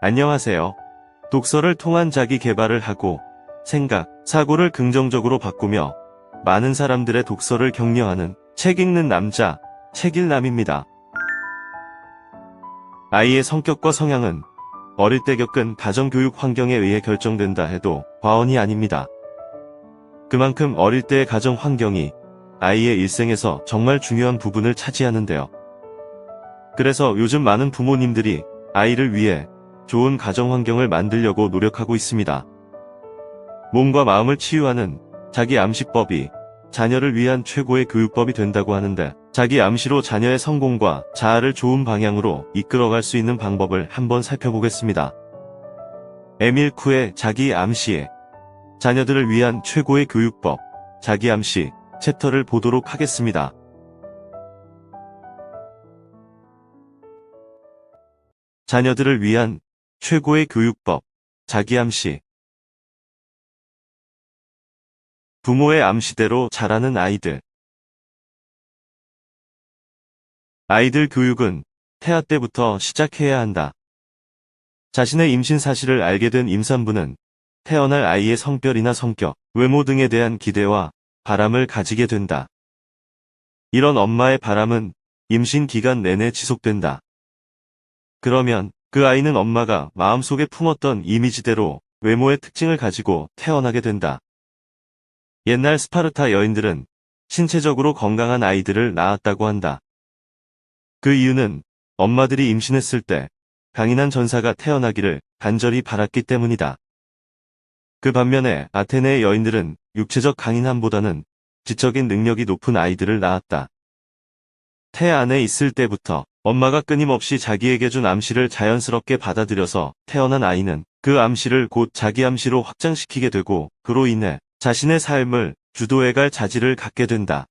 안녕하세요. 독서를 통한 자기 개발을 하고 생각, 사고를 긍정적으로 바꾸며 많은 사람들의 독서를 격려하는 책 읽는 남자, 책일남입니다. 아이의 성격과 성향은 어릴 때 겪은 가정교육 환경에 의해 결정된다 해도 과언이 아닙니다. 그만큼 어릴 때의 가정 환경이 아이의 일생에서 정말 중요한 부분을 차지하는데요. 그래서 요즘 많은 부모님들이 아이를 위해 좋은 가정 환경을 만들려고 노력하고 있습니다. 몸과 마음을 치유하는 자기 암시법이 자녀를 위한 최고의 교육법이 된다고 하는데, 자기 암시로 자녀의 성공과 자아를 좋은 방향으로 이끌어갈 수 있는 방법을 한번 살펴보겠습니다. 에밀 쿠의 자기 암시에 자녀들을 위한 최고의 교육법, 자기 암시 챕터를 보도록 하겠습니다. 자녀들을 위한 최고의 교육법, 자기 암시. 부모의 암시대로 자라는 아이들. 아이들 교육은 태아 때부터 시작해야 한다. 자신의 임신 사실을 알게 된 임산부는 태어날 아이의 성별이나 성격, 외모 등에 대한 기대와 바람을 가지게 된다. 이런 엄마의 바람은 임신 기간 내내 지속된다. 그러면 그 아이는 엄마가 마음속에 품었던 이미지대로 외모의 특징을 가지고 태어나게 된다. 옛날 스파르타 여인들은 신체적으로 건강한 아이들을 낳았다고 한다. 그 이유는 엄마들이 임신했을 때 강인한 전사가 태어나기를 간절히 바랐기 때문이다. 그 반면에 아테네의 여인들은 육체적 강인함보다는 지적인 능력이 높은 아이들을 낳았다. 태 안에 있을 때부터 엄마가 끊임없이 자기에게 준 암시를 자연스럽게 받아들여서 태어난 아이는 그 암시를 곧 자기 암시로 확장시키게 되고, 그로 인해 자신의 삶을 주도해갈 자질을 갖게 된다.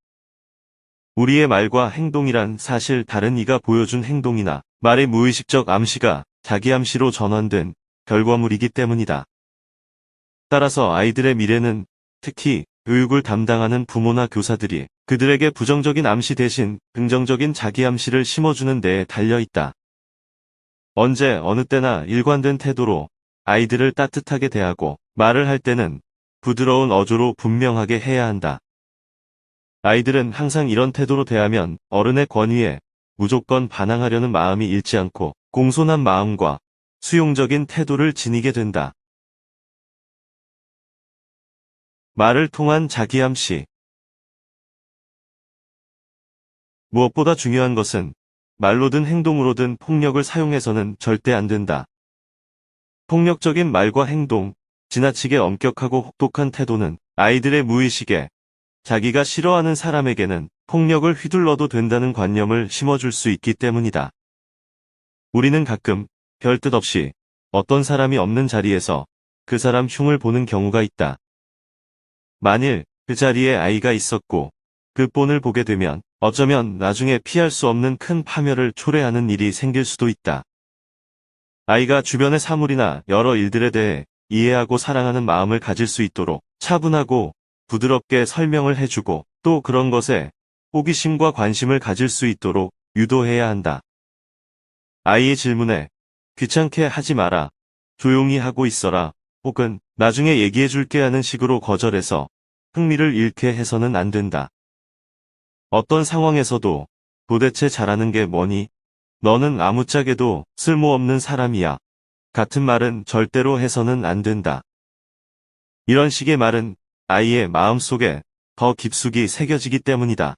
우리의 말과 행동이란 사실 다른 이가 보여준 행동이나 말의 무의식적 암시가 자기 암시로 전환된 결과물이기 때문이다. 따라서 아이들의 미래는 특히 교육을 담당하는 부모나 교사들이 그들에게 부정적인 암시 대신 긍정적인 자기 암시를 심어주는 데에 달려있다. 언제 어느 때나 일관된 태도로 아이들을 따뜻하게 대하고, 말을 할 때는 부드러운 어조로 분명하게 해야 한다. 아이들은 항상 이런 태도로 대하면 어른의 권위에 무조건 반항하려는 마음이 잃지 않고 공손한 마음과 수용적인 태도를 지니게 된다. 말을 통한 자기 암시. 무엇보다 중요한 것은 말로든 행동으로든 폭력을 사용해서는 절대 안 된다. 폭력적인 말과 행동, 지나치게 엄격하고 혹독한 태도는 아이들의 무의식에 자기가 싫어하는 사람에게는 폭력을 휘둘러도 된다는 관념을 심어줄 수 있기 때문이다. 우리는 가끔 별 뜻 없이 어떤 사람이 없는 자리에서 그 사람 흉을 보는 경우가 있다. 만일 그 자리에 아이가 있었고 그 본을 보게 되면 어쩌면 나중에 피할 수 없는 큰 파멸을 초래하는 일이 생길 수도 있다. 아이가 주변의 사물이나 여러 일들에 대해 이해하고 사랑하는 마음을 가질 수 있도록 차분하고 부드럽게 설명을 해주고, 또 그런 것에 호기심과 관심을 가질 수 있도록 유도해야 한다. 아이의 질문에 귀찮게 하지 마라, 조용히 하고 있어라, 혹은 나중에 얘기해줄게 하는 식으로 거절해서 흥미를 잃게 해서는 안 된다. 어떤 상황에서도 도대체 잘하는 게 뭐니? 너는 아무짝에도 쓸모없는 사람이야. 같은 말은 절대로 해서는 안 된다. 이런 식의 말은 아이의 마음속에 더 깊숙이 새겨지기 때문이다.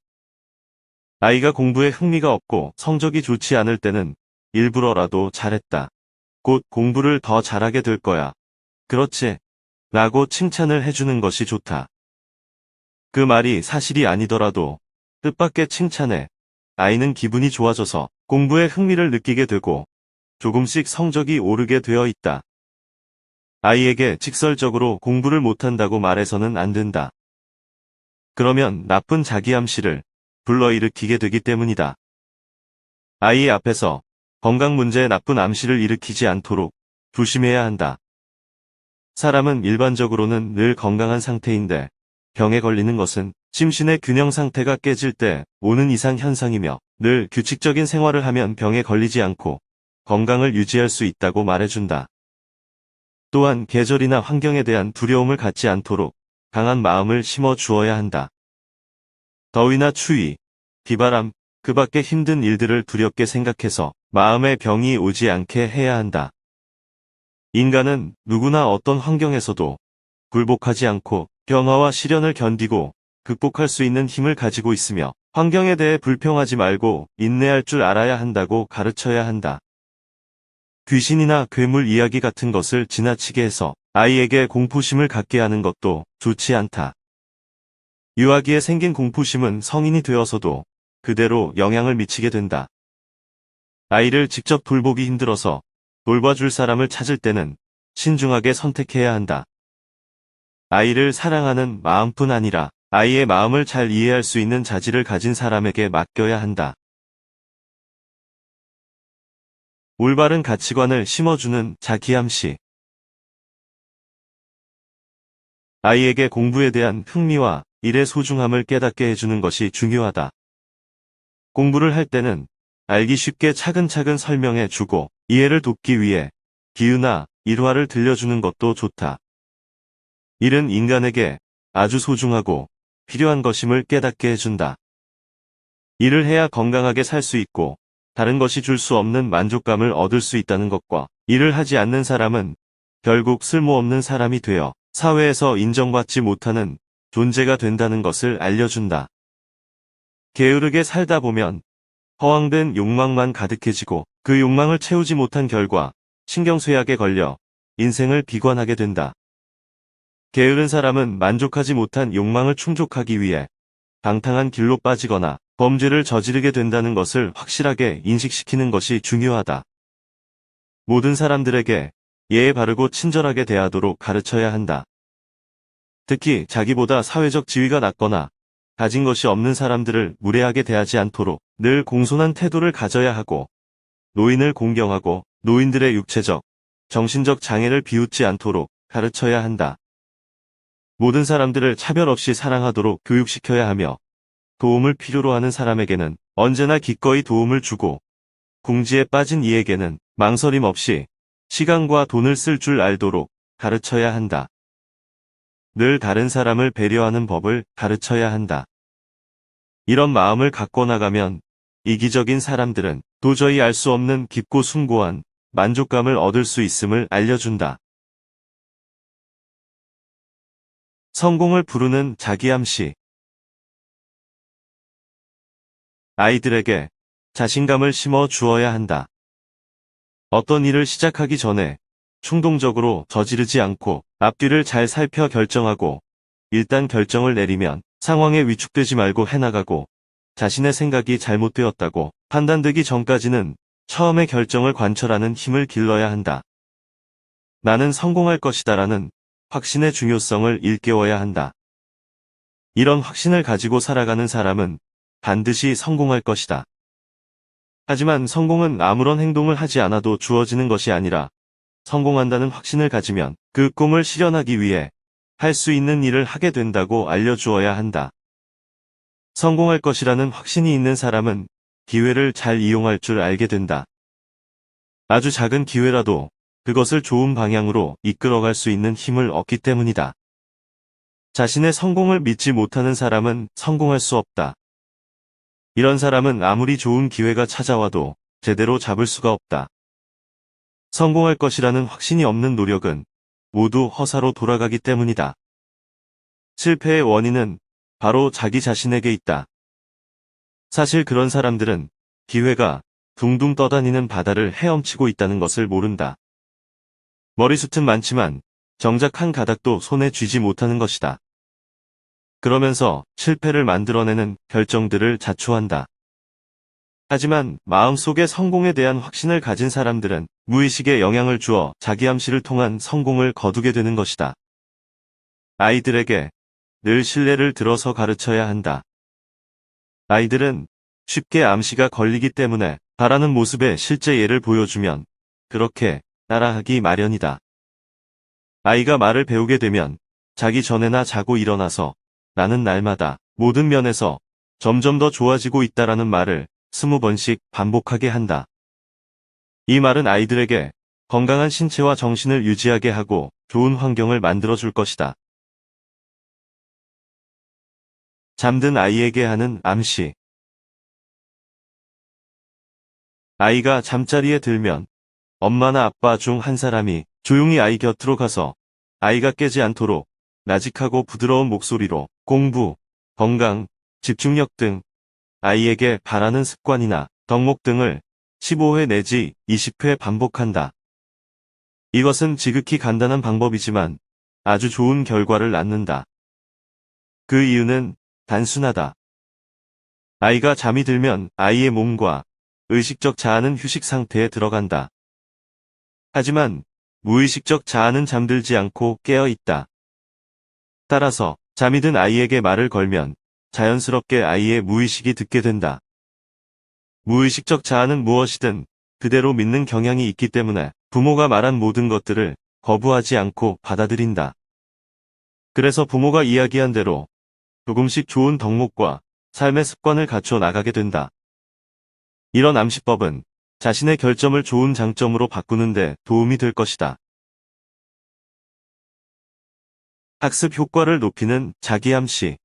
아이가 공부에 흥미가 없고 성적이 좋지 않을 때는 일부러라도 잘했다. 곧 공부를 더 잘하게 될 거야. 그렇지? 라고 칭찬을 해주는 것이 좋다. 그 말이 사실이 아니더라도 뜻밖의 칭찬에 아이는 기분이 좋아져서 공부에 흥미를 느끼게 되고 조금씩 성적이 오르게 되어 있다. 아이에게 직설적으로 공부를 못한다고 말해서는 안 된다. 그러면 나쁜 자기 암시를 불러일으키게 되기 때문이다. 아이 앞에서 건강 문제에 나쁜 암시를 일으키지 않도록 조심해야 한다. 사람은 일반적으로는 늘 건강한 상태인데 병에 걸리는 것은 심신의 균형 상태가 깨질 때 오는 이상 현상이며, 늘 규칙적인 생활을 하면 병에 걸리지 않고 건강을 유지할 수 있다고 말해준다. 또한 계절이나 환경에 대한 두려움을 갖지 않도록 강한 마음을 심어 주어야 한다. 더위나 추위, 비바람, 그 밖의 힘든 일들을 두렵게 생각해서 마음에 병이 오지 않게 해야 한다. 인간은 누구나 어떤 환경에서도 굴복하지 않고 변화와 시련을 견디고 극복할 수 있는 힘을 가지고 있으며 환경에 대해 불평하지 말고 인내할 줄 알아야 한다고 가르쳐야 한다. 귀신이나 괴물 이야기 같은 것을 지나치게 해서 아이에게 공포심을 갖게 하는 것도 좋지 않다. 유아기에 생긴 공포심은 성인이 되어서도 그대로 영향을 미치게 된다. 아이를 직접 돌보기 힘들어서 돌봐줄 사람을 찾을 때는 신중하게 선택해야 한다. 아이를 사랑하는 마음뿐 아니라 아이의 마음을 잘 이해할 수 있는 자질을 가진 사람에게 맡겨야 한다. 올바른 가치관을 심어주는 자기암시. 아이에게 공부에 대한 흥미와 일의 소중함을 깨닫게 해주는 것이 중요하다. 공부를 할 때는 알기 쉽게 차근차근 설명해 주고 이해를 돕기 위해 비유나 일화를 들려주는 것도 좋다. 일은 인간에게 아주 소중하고 필요한 것임을 깨닫게 해준다. 일을 해야 건강하게 살 수 있고 다른 것이 줄 수 없는 만족감을 얻을 수 있다는 것과 일을 하지 않는 사람은 결국 쓸모없는 사람이 되어 사회에서 인정받지 못하는 존재가 된다는 것을 알려준다. 게으르게 살다 보면 허황된 욕망만 가득해지고 그 욕망을 채우지 못한 결과 신경쇠약에 걸려 인생을 비관하게 된다. 게으른 사람은 만족하지 못한 욕망을 충족하기 위해 방탕한 길로 빠지거나 범죄를 저지르게 된다는 것을 확실하게 인식시키는 것이 중요하다. 모든 사람들에게 예의 바르고 친절하게 대하도록 가르쳐야 한다. 특히 자기보다 사회적 지위가 낮거나 가진 것이 없는 사람들을 무례하게 대하지 않도록 늘 공손한 태도를 가져야 하고 노인을 공경하고 노인들의 육체적, 정신적 장애를 비웃지 않도록 가르쳐야 한다. 모든 사람들을 차별 없이 사랑하도록 교육시켜야 하며 도움을 필요로 하는 사람에게는 언제나 기꺼이 도움을 주고 궁지에 빠진 이에게는 망설임 없이 시간과 돈을 쓸 줄 알도록 가르쳐야 한다. 늘 다른 사람을 배려하는 법을 가르쳐야 한다. 이런 마음을 갖고 나가면 이기적인 사람들은 도저히 알 수 없는 깊고 숭고한 만족감을 얻을 수 있음을 알려준다. 성공을 부르는 자기암시. 아이들에게 자신감을 심어 주어야 한다. 어떤 일을 시작하기 전에 충동적으로 저지르지 않고 앞뒤를 잘 살펴 결정하고 일단 결정을 내리면 상황에 위축되지 말고 해나가고 자신의 생각이 잘못되었다고 판단되기 전까지는 처음의 결정을 관철하는 힘을 길러야 한다. 나는 성공할 것이다라는 확신의 중요성을 일깨워야 한다. 이런 확신을 가지고 살아가는 사람은 반드시 성공할 것이다. 하지만 성공은 아무런 행동을 하지 않아도 주어지는 것이 아니라 성공한다는 확신을 가지면 그 꿈을 실현하기 위해 할 수 있는 일을 하게 된다고 알려주어야 한다. 성공할 것이라는 확신이 있는 사람은 기회를 잘 이용할 줄 알게 된다. 아주 작은 기회라도 그것을 좋은 방향으로 이끌어갈 수 있는 힘을 얻기 때문이다. 자신의 성공을 믿지 못하는 사람은 성공할 수 없다. 이런 사람은 아무리 좋은 기회가 찾아와도 제대로 잡을 수가 없다. 성공할 것이라는 확신이 없는 노력은 모두 허사로 돌아가기 때문이다. 실패의 원인은 바로 자기 자신에게 있다. 사실 그런 사람들은 기회가 둥둥 떠다니는 바다를 헤엄치고 있다는 것을 모른다. 머리숱은 많지만 정작 한 가닥도 손에 쥐지 못하는 것이다. 그러면서 실패를 만들어내는 결정들을 자초한다. 하지만 마음속에 성공에 대한 확신을 가진 사람들은 무의식에 영향을 주어 자기암시를 통한 성공을 거두게 되는 것이다. 아이들에게 늘 신뢰를 들어서 가르쳐야 한다. 아이들은 쉽게 암시가 걸리기 때문에 바라는 모습의 실제 예를 보여주면 그렇게 따라하기 마련이다. 아이가 말을 배우게 되면 자기 전에나 자고 일어나서 나는 날마다 모든 면에서 점점 더 좋아지고 있다라는 말을 20번씩 반복하게 한다. 이 말은 아이들에게 건강한 신체와 정신을 유지하게 하고 좋은 환경을 만들어 줄 것이다. 잠든 아이에게 하는 암시. 아이가 잠자리에 들면 엄마나 아빠 중 한 사람이 조용히 아이 곁으로 가서 아이가 깨지 않도록 나직하고 부드러운 목소리로 공부, 건강, 집중력 등 아이에게 바라는 습관이나 덕목 등을 15회 내지 20회 반복한다. 이것은 지극히 간단한 방법이지만 아주 좋은 결과를 낳는다. 그 이유는 단순하다. 아이가 잠이 들면 아이의 몸과 의식적 자아는 휴식 상태에 들어간다. 하지만 무의식적 자아는 잠들지 않고 깨어 있다. 따라서 잠이 든 아이에게 말을 걸면 자연스럽게 아이의 무의식이 듣게 된다. 무의식적 자아는 무엇이든 그대로 믿는 경향이 있기 때문에 부모가 말한 모든 것들을 거부하지 않고 받아들인다. 그래서 부모가 이야기한 대로 조금씩 좋은 덕목과 삶의 습관을 갖춰 나가게 된다. 이런 암시법은 자신의 결점을 좋은 장점으로 바꾸는데 도움이 될 것이다. 학습 효과를 높이는 자기암시.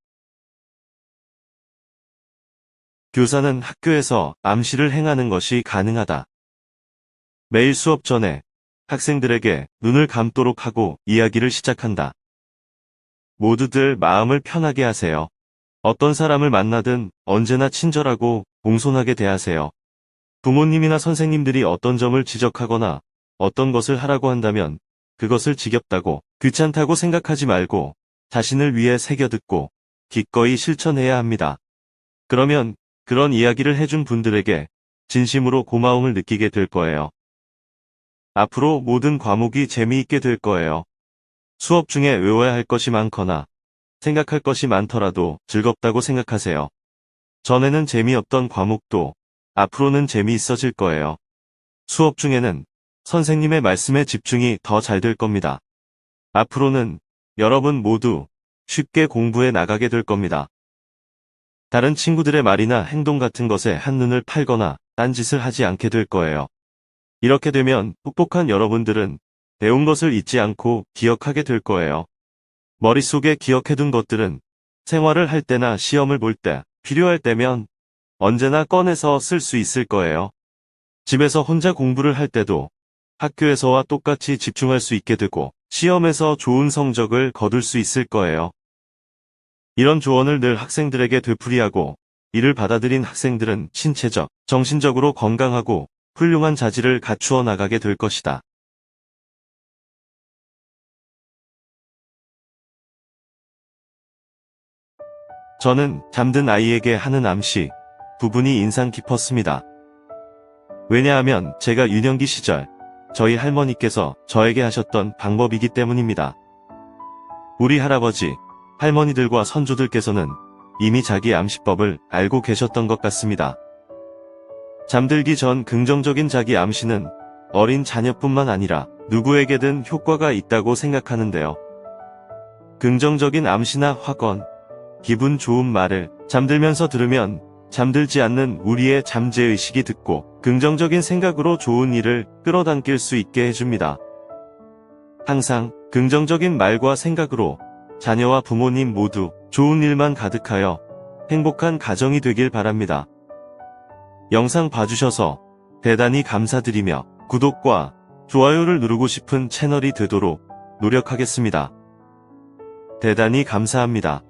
교사는 학교에서 암시를 행하는 것이 가능하다. 매일 수업 전에 학생들에게 눈을 감도록 하고 이야기를 시작한다. 모두들 마음을 편하게 하세요. 어떤 사람을 만나든 언제나 친절하고 공손하게 대하세요. 부모님이나 선생님들이 어떤 점을 지적하거나 어떤 것을 하라고 한다면 그것을 지겹다고 귀찮다고 생각하지 말고 자신을 위해 새겨듣고 기꺼이 실천해야 합니다. 그러면 그런 이야기를 해준 분들에게 진심으로 고마움을 느끼게 될 거예요. 앞으로 모든 과목이 재미있게 될 거예요. 수업 중에 외워야 할 것이 많거나 생각할 것이 많더라도 즐겁다고 생각하세요. 전에는 재미없던 과목도 앞으로는 재미있어질 거예요. 수업 중에는 선생님의 말씀에 집중이 더 잘 될 겁니다. 앞으로는 여러분 모두 쉽게 공부해 나가게 될 겁니다. 다른 친구들의 말이나 행동 같은 것에 한눈을 팔거나 딴짓을 하지 않게 될 거예요. 이렇게 되면 똑똑한 여러분들은 배운 것을 잊지 않고 기억하게 될 거예요. 머릿속에 기억해둔 것들은 생활을 할 때나 시험을 볼 때, 필요할 때면 언제나 꺼내서 쓸 수 있을 거예요. 집에서 혼자 공부를 할 때도 학교에서와 똑같이 집중할 수 있게 되고 시험에서 좋은 성적을 거둘 수 있을 거예요. 이런 조언을 늘 학생들에게 되풀이하고 이를 받아들인 학생들은 신체적, 정신적으로 건강하고 훌륭한 자질을 갖추어 나가게 될 것이다. 저는 잠든 아이에게 하는 암시 부분이 인상 깊었습니다. 왜냐하면 제가 유년기 시절 저희 할머니께서 저에게 하셨던 방법이기 때문입니다. 우리 할아버지, 할머니들과 선조들께서는 이미 자기 암시법을 알고 계셨던 것 같습니다. 잠들기 전 긍정적인 자기 암시는 어린 자녀뿐만 아니라 누구에게든 효과가 있다고 생각하는데요. 긍정적인 암시나 확언, 기분 좋은 말을 잠들면서 들으면 잠들지 않는 우리의 잠재의식이 듣고 긍정적인 생각으로 좋은 일을 끌어당길 수 있게 해줍니다. 항상 긍정적인 말과 생각으로 자녀와 부모님 모두 좋은 일만 가득하여 행복한 가정이 되길 바랍니다. 영상 봐주셔서 대단히 감사드리며 구독과 좋아요를 누르고 싶은 채널이 되도록 노력하겠습니다. 대단히 감사합니다.